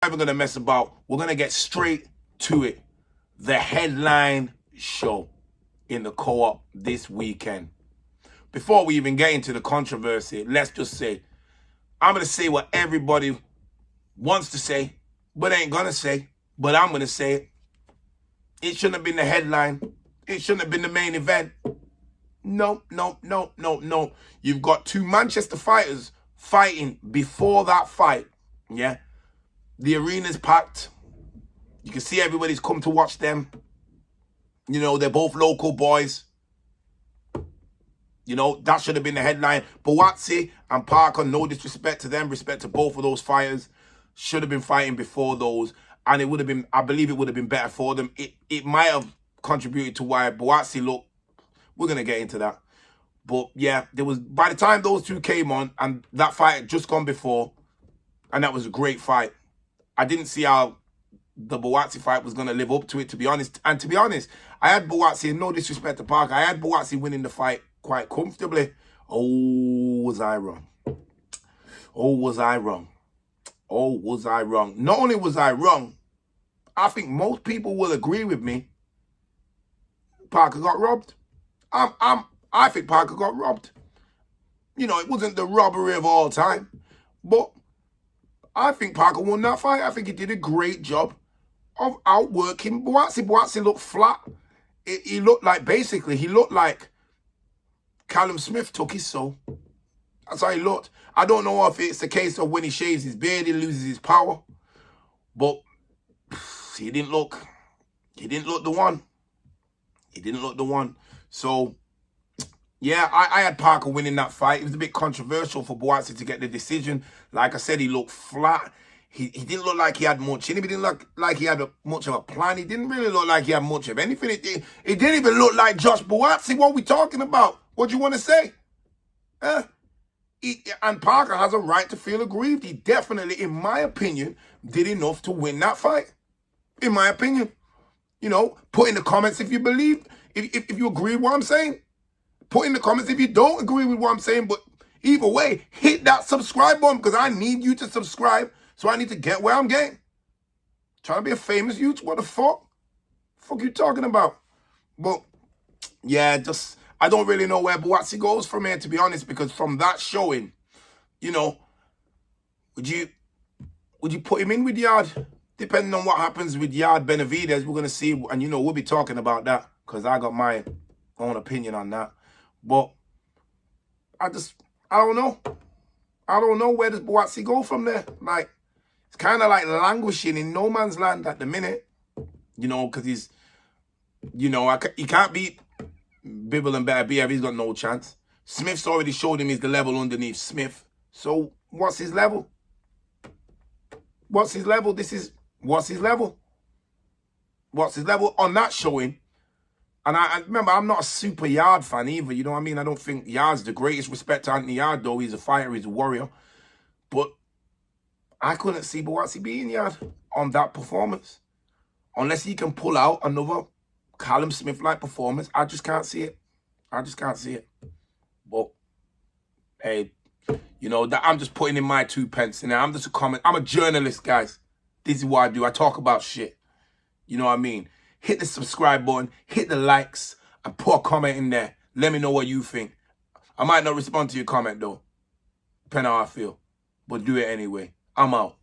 even going to mess about. We're going to get straight to it. The headline show in the co-op this weekend. Before we even get into the controversy, let's just say, I'm going to say what everybody wants to say, but ain't going to say, but I'm going to say it. It shouldn't have been the headline. It shouldn't have been the main event. No. You've got two Manchester fighters fighting before that fight. Yeah. The arena's packed. You can see everybody's come to watch them. You know, they're both local boys. You know, that should have been the headline. Buatsi and Parker, no disrespect to them, respect to both of those fighters, should have been fighting before those. And it would have been, I believe it would have been better for them. It might have contributed to why Buatsi looked. We're going to get into that. But yeah, there was, by the time those two came on, and that fight had just gone before, and that was a great fight. I didn't see how the Buatsi fight was going to live up to it, to be honest. And to be honest, I had Buatsi, and no disrespect to Parker, I had Buatsi winning the fight quite comfortably. Oh, was I wrong? Oh, was I wrong? Oh, was I wrong? Not only was I wrong, I think most people will agree with me. Parker got robbed. I think Parker got robbed. You know, it wasn't the robbery of all time, but I think Parker won that fight. I think he did a great job of outworking Buatsi. Buatsi looked flat. He looked like, basically, he looked like Callum Smith took his soul. That's how he looked. I don't know if it's the case of when he shaves his beard, he loses his power. But he didn't look the one. He didn't look the one. So, yeah, I had Parker winning that fight. It was a bit controversial for Buatsi to get the decision. Like I said, he looked flat. He didn't look like he had much in him. He didn't look like he had much of a plan. He didn't really look like he had much of anything. It didn't even look like Josh Buatsi. What are we talking about? What do you want to say? And Parker has a right to feel aggrieved. He definitely, in my opinion, did enough to win that fight. In my opinion. You know, put in the comments if you believe, if you agree with what I'm saying. Put in the comments if you don't agree with what I'm saying. But either way, hit that subscribe button because I need you to subscribe. So I need to get where I'm getting. Trying to be a famous YouTuber. What the fuck? Fuck you talking about? But yeah, just I don't really know where Buatsi goes from here, to be honest, because from that showing, you know, would you put him in with Yard? Depending on what happens with Yard Benavidez, we're gonna see, and you know, we'll be talking about that because I got my own opinion on that. But I don't know. I don't know where does Buatsi go from there. Like, it's kind of like languishing in no man's land at the minute, you know, because he's, you know, he can't beat Bibble and Better BF. He's got no chance. Smith's already showed him he's the level underneath Smith. So what's his level? What's his level? What's his level? What's his level on that showing? And I remember, I'm not a super Yard fan either. You know what I mean? I don't think Yard's the greatest. Respect to Anthony Yard, though. He's a fighter. He's a warrior. But I couldn't see Buatsi beating Yard on that performance. Unless he can pull out another Callum Smith-like performance. I just can't see it. I just can't see it. But, hey, you know, I'm just putting in my 2 pence in there. I'm just a comment. I'm a journalist, guys. This is what I do. I talk about shit. You know what I mean? Hit the subscribe button. Hit the likes. And put a comment in there. Let me know what you think. I might not respond to your comment, though. Depending on how I feel. But do it anyway. I'm out.